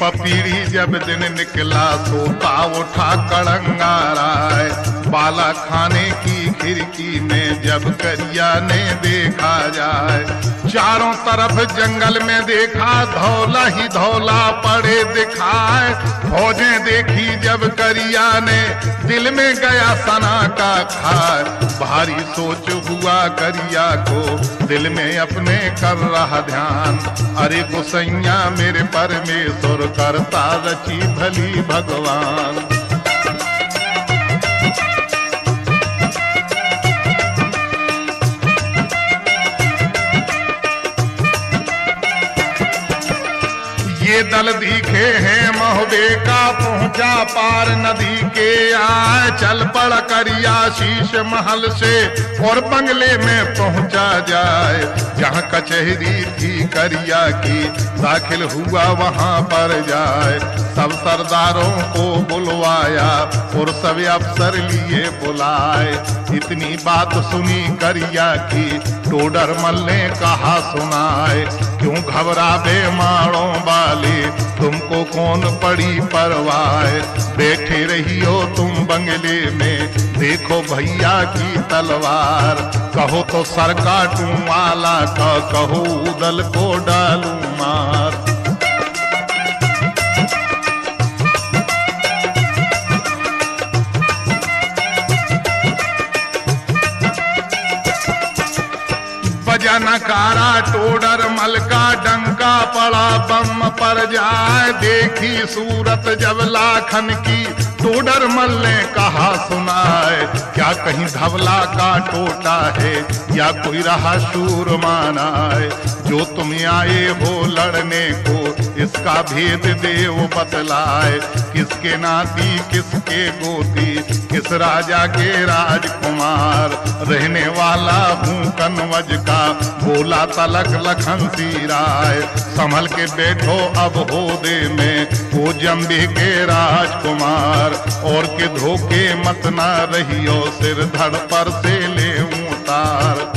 पपीड़ी जब दिन निकला सोता उठा कड़ंगा राय। बाला खाने की खिड़की में जब करिया ने देखा जाए, चारों तरफ जंगल में देखा धौला ही धौला पड़े दिखाए। फौजें देखी जब करिया ने दिल में गया सना का खाए। भारी सोच हुआ करिया को दिल में अपने कर रहा ध्यान, अरे गोसैया मेरे परमेश्वर करता रची भली भगवान। ये दल दिखे हैं महोबे का पहुंचा पार नदी के आए। चल पड़ करिया शीश महल से और बंगले में पहुंचा जाए। जहां कचहरी थी करिया की दाखिल हुआ वहां पर जाए। सब सरदारों को बुलवाया और सब अफसर लिए बुलाए। इतनी बात सुनी करिया की टोडरमल ने कहा सुनाए, क्यों घबरावे माड़ों वाले तुमको कौन पड़ी परवाह। बैठे रहियो तुम बंगले में देखो भैया की तलवार। कहो तो सर काटूं वाला का, कहो उदल को डालूं मार। नकारा टोडरमल का डंका पड़ा बम पर जाए। देखी सूरत जब लाखन की टोडरमल ने कहा सुनाए, क्या कहीं धवला का टोटा है या कोई रहा शूर मानाए। जो तुम आए हो लड़ने को इसका भेद देव बतलाए। किसके नाती किसके गोती किस राजा के राजकुमार। रहने वाला हूँ कनवज का बोला तलक लखन सी राय। संभल के बैठो अब होदे में वो जम्बी के राजकुमार। और के धोखे मत ना रहियो सिर धड़ पर से ले उतार।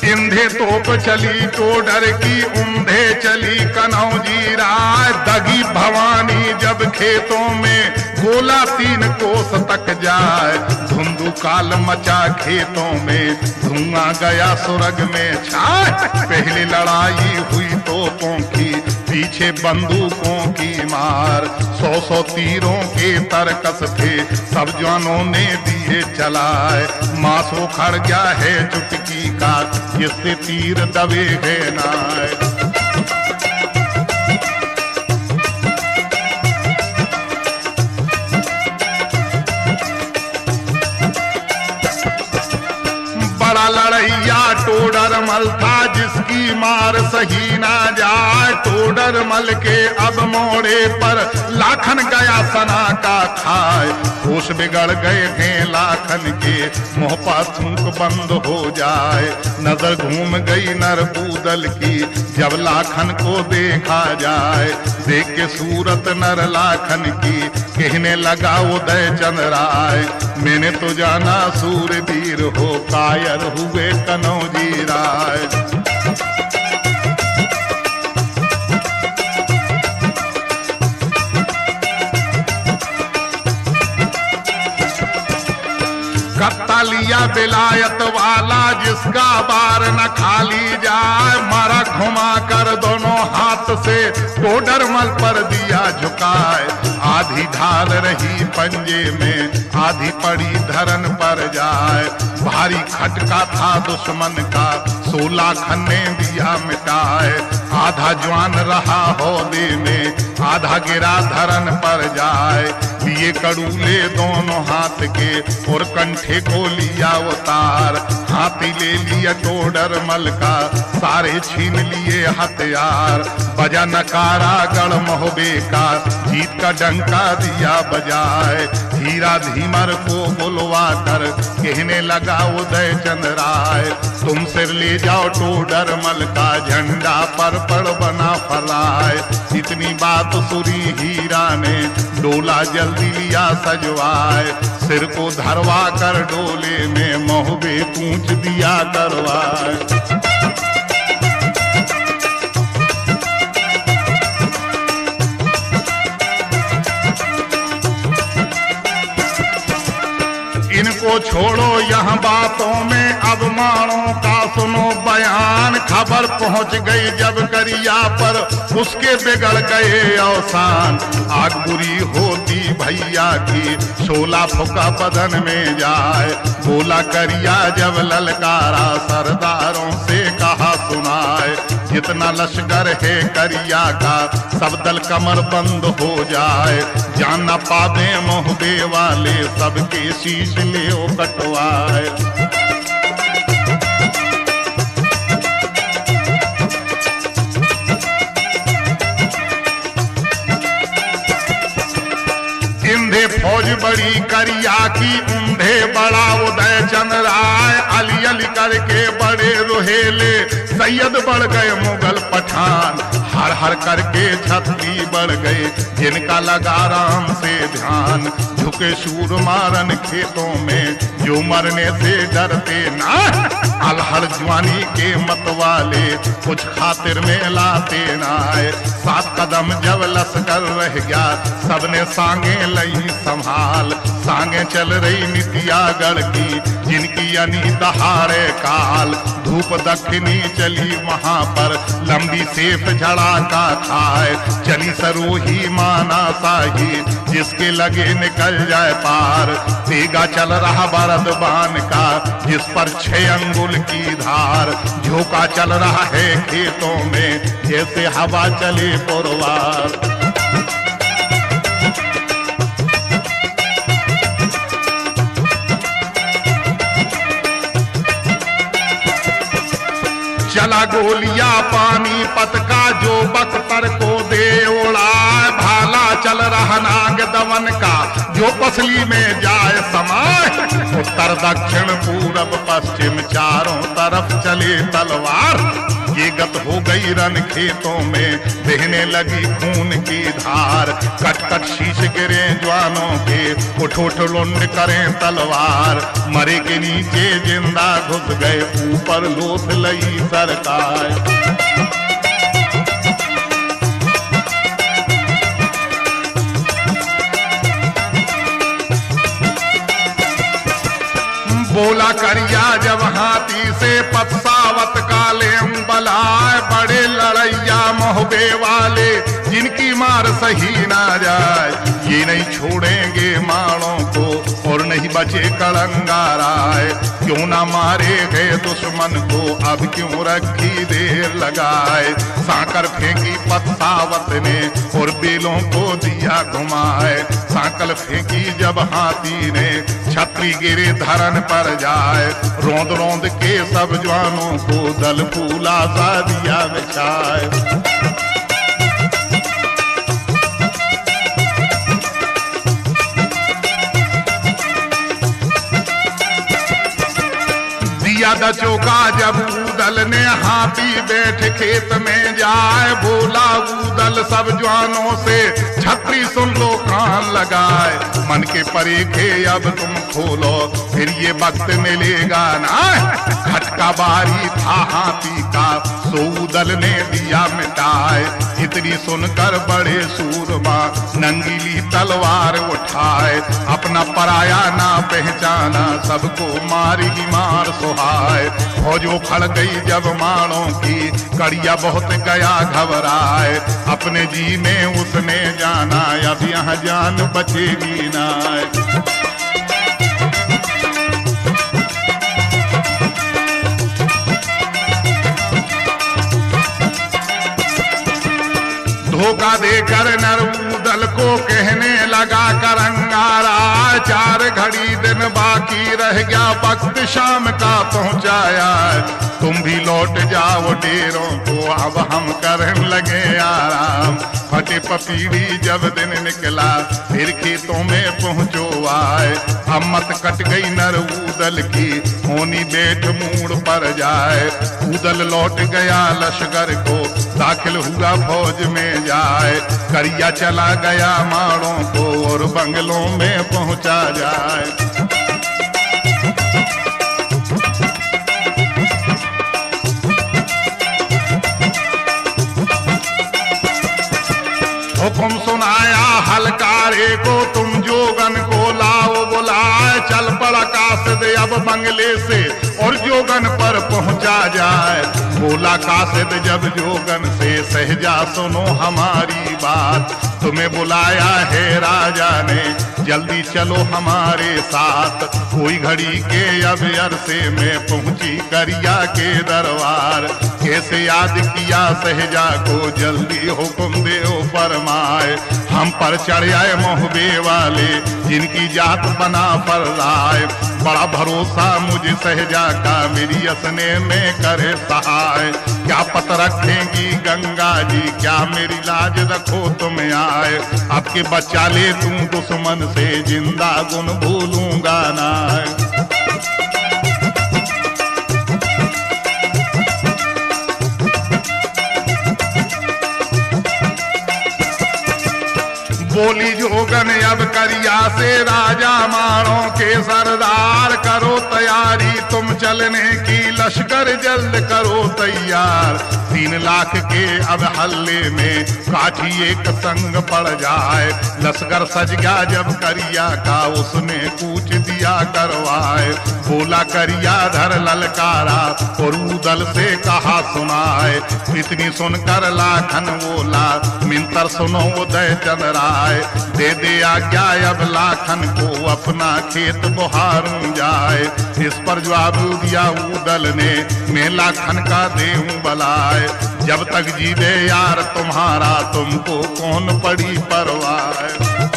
इंधे तोप चली टोडर की उम्धे चली कनौजी राय। दगी भवानी जब खेतों में गोला 3 कोस तक जाए। धुंधुकाल मचा खेतों में धुआं गया सुरग में छाए। पहली लड़ाई हुई तोपों की पीछे बंदूकों की मार। 100 तीरों के तरकस थे सब जवानों ने दिए चलाए। मांस उखड़ गया है चुटकी का जिससे तीर दबे है नाय। बड़ा लड़ैया टोडरमल था जिसकी मार सही ना जाए। टोडरमल के अब मोड़े पर लाखन गया सना का खाए। होश बिगड़ गए हैं लाखन के मुंह पर थूक बंद हो जाए। नजर घूम गई नरबूदल की जब लाखन को देखा जाए। देख के सूरत नर लाखन की कहने लगा उदय चंद राय। मैंने तो जाना सूरवीर हो कायर हुए कनौजी राय। कत्ता लिया विलायत वाला जिसका बार न खाली जाए। मारा घुमा कर दोनों हाथ से टोडरमल पर दिया झुकाए। आधी ढाल रही पंजे में आधी पड़ी धरन पर जाए। भारी खटका था दुश्मन का 16 खन्ने दिया मिटाए। आधा जवान रहा होदे में आधा गिरा धरन पर जाए। लिए कड़ूले दोनों हाथ के और कंठे को लिया उतार। हाथी ले लिया टोडरमल का सारे छीन लिए हथियार। बजा नकारा गढ़ महोबे का जीत का डंका दिया बजाए। हीरा धीमर को बुलवा कर कहने लगा उदय चंद राय, तुम सिर ले जाओ टोडर मल का झंडा पर बना फराए। इतनी बात सुरी हीरा ने डोला जल्दी लिया सजवाए, सिर को धरवा कर डोले में मोहबे पूंछ दिया करवाए। इनको छोड़ो यहाँ बातों में, अब माणों का सुनो बयान। खबर पहुँच गई जब करिया पर, उसके बिगड़ गए अवसान। आग बुरी होती भैया की, शोला फुका बदन में जाए। बोला करिया जब ललकारा, सरदारों से कहा सुनाए। जितना लश्कर है करिया का, सब दल कमर बंद हो जाए। जान न पावे मोहबे वाले, सबके शीश ले ओ कटवाए। इंधे फौज बड़ी करिया की, ऊंधे बड़ा उदय चंद राय। अली अली करके बड़े रोहेले, सैयद बढ़ गए मुगल पठान। हर हर करके छत्री बढ़ गए, जिनका लगा राम से ध्यान। झुके शूर मारन खेतों में, जो मरने से डरते ना। अलहड़ जवानी के मत वाले, कुछ खातिर में लाते ना आए। 7 कदम जब लश्कर रह गया, सबने सांगे लई संभाल। सांगे चल रही नितियागढ़ की, जिनकी यानी दहाड़े काल। धूप दक्षिणी चली वहां पर, लंबी सेफ झड़ा का खाए। चली सरोही माना साही, जिसके लगे निकल जाए पार। तेगा चल रहा बरदबान का, जिस पर 6 अंगुल की धार। झोंका चल रहा है खेतों में, जैसे हवा चले पुरवार। चला गोलिया पानीपत का, जो बख्तर को दे उड़ाए। भाला चल रहा नाग दमन का, जो पसली में जाए समाए। उत्तर दक्षिण पूरब पश्चिम, चारों तरफ चले तलवार। ये गत हो गई रन खेतों में, बहने लगी खून की धार। कट कट शीश गिरे जवानों के, उठ उठ लुंड करें तलवार। मरे के नीचे जिंदा घुस गए, ऊपर लोथ लई सरकार। बोला करिया जब हाथी से, पत्सावत काले बलाए। बड़े लड़ैया मोहबे वाले, जिनकी मार सही ना जाए। ये नहीं छोड़ेंगे माणों को, और नहीं बचे कलंगाराय। क्यों ना मारे गए दुश्मन को, अब क्यों रखी देर लगाए। सांकर फेंकी पत्सावत ने, और बेलों को दिया घुमाए। सांकल फेंकी जब हाथी ने, छतरी गिरे धरन पर जाए। रोंद रोंद के सब जवानों को, दल फूला सा दिया बिछाए। दिया चौका जब ऊदल ने, हाथी बैठ खेत में जाए। बोला ऊदल सब जवानों से, छतरी सुन लो कान लगाए। मन के परे थे अब तुम खोलो, फिर ये वक्त मिलेगा ना। खटका बारी था हाथी का, सो ऊदल ने दिया मिटाए। इतनी सुनकर बड़े सूरमा, नंगीली तलवार उठाए। अपना पराया ना पहचाना, सबको मार ही मार सुहाए। फौजों खड़ गई जब माणों की, कड़िया बहुत गया घबराए। अपने जी में उसने जाना, अब यहाँ जान बचेगी ना। धोखा देकर नरऊदल को कहने लगा करंगारा। 4 घड़ी दिन बाकी रह गया, वक्त शाम का पहुंचाया। तुम तुम भी लौट जाओ डेरों को, अब हम करने लगे आराम। फटे पपीड़ी जब दिन निकला फिर खेतों में पहुंचो आए। हिम्मत कट गई नर ऊदल की, होनी बेट मूड पर जाए। ऊदल लौट गया लश्कर को, दाखिल हुआ फौज में जाए। करिया चला गया माड़ों को और बंगलों में पहुंचा जाए। हुक्म सुनाया हलकारे को, तुम जोगन को लाओ बुलाए। चल पड़ा कासिद अब बंगले से और जोगन पर पहुंचा जाए। बोला कासिद जब जोगन से, सहजा सुनो हमारी बात। तुम्हें बुलाया है राजा ने, जल्दी चलो हमारे साथ। कोई घड़ी के अब अरसे में पहुंची करिया के दरबार। कैसे याद किया सहजा को, जल्दी हुक्म दे ओ फरमाए। हम पर चढ़ आए मोहबे वाले, जिनकी जात बना फर्राए। बड़ा भरोसा मुझे सहजा का, मेरी असने में करे सहाय। क्या पत रखेंगी गंगा जी, क्या मेरी लाज रखो तुम आए। आपके बच्चा ले तू दुश्मन से, जिंदा गुन भूलूंगा ना। बोली जोगन अब करिया से, राजा मारों के सरदार। करो तैयारी तुम चलने की, लश्कर जल्द करो तैयार। 3 लाख के अब हल्ले में काठी एक संग पड़ जाए। लश्कर सज गया जब करिया का, उसने कूच दिया करवाए। बोला करिया धर ललकारा और ऊदल से कहा सुनाए। इतनी सुनकर लाखन बोला, मिंतर सुनो उदय चंद्राए। दे आज्ञा अब लाखन को, अपना खेत बुहारूं जाए। इस पर जवाब दिया ऊदल ने, मैं लाखन का देऊं बलाए। जब तक जीवे यार तुम्हारा, तुमको कौन पड़ी परवाह।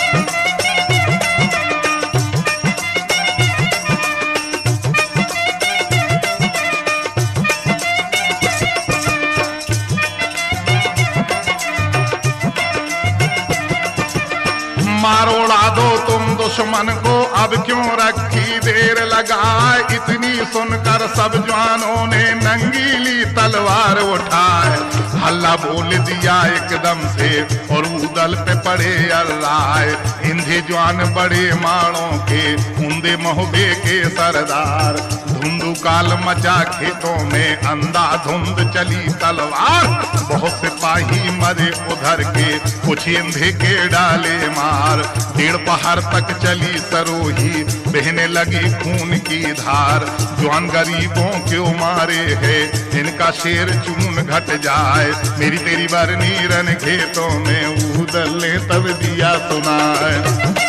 मारोड़ा दो तुम दुश्मन को, अब क्यों रखी देर लगाए। इतनी सुनकर सब जवानों ने नंगीली तलवार उठाए। हल्ला बोल दिया एकदम से और ऊदल पे पड़े अर्राए। इंधे जवान बड़े माड़ों के, ऊंदे मोहबे के सरदार। धुंधुकाल मचा खेतों में, अंधाधुंध चली तलवार। बहुत सिपाही मरे उधर के, कुछ इंधे के डाले मार। 1.5 पहर तक चली सरोही, बहने लगी खून की धार। जवान गरीबों क्यों मारे है, इनका शेर चून घट जाए। मेरी तेरी बरनी रन खेतों में, ऊदल ने तब दिया सुनाए।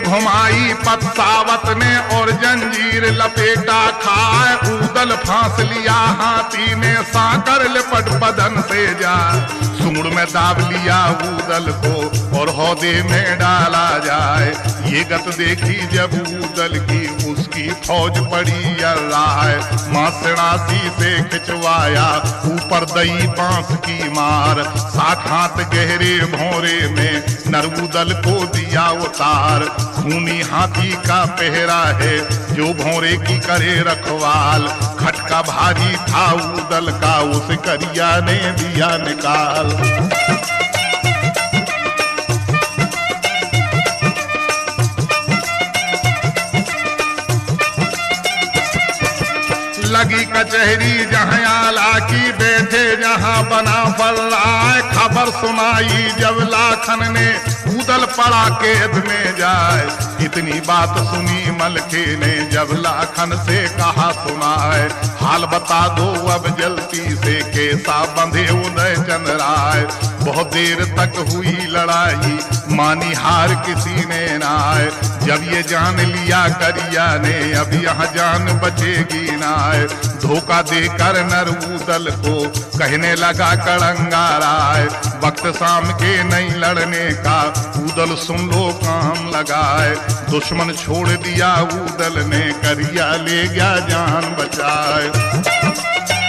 घुमाई पत्सावत ने और जंजीर लपेटा खाए। ऊदल फांस लिया हाथी ने, साकर लिपट बदन से जा। सूंड में दाब लिया ऊदल को और हौदे में डाला जाए। ये गत देखी जब ऊदल की, उसकी फौज पड़ी अर्राए। मासणासी से खिंचवाया, ऊपर दई बांस की मार। 60 हाथ गहरे भौरे में, नर ऊदल को दिया उतार। खूनी हाथी का पहरा है, जो भौरे की करे रखवाल। खटका भारी था ऊदल का, उस करिया ने दिया निकाल। लगी कचहरी जहाँ आला की, बैठे जहाँ बना फर्राए। खबर सुनाई जब लाखन ने, ऊदल पड़ा कैद में जाए। इतनी बात सुनी मलखे ने, जब लाखन से कहा सुनाए। हाल बता दो अब जल्दी से, कैसा बंधे उदय चंद्राए। बहुत देर तक हुई लड़ाई, मानी हार किसी ने ना आए। जब ये जान लिया करिया ने, अब यहाँ जान बचेगी ना आए। धोखा देकर नर ऊदल को कहने लगा कड़ंगा राय। वक्त शाम के नहीं लड़ने का, ऊदल सुन लो काम लगाए। दुश्मन छोड़ दिया ऊदल ने, करिया ले गया जान बचाए।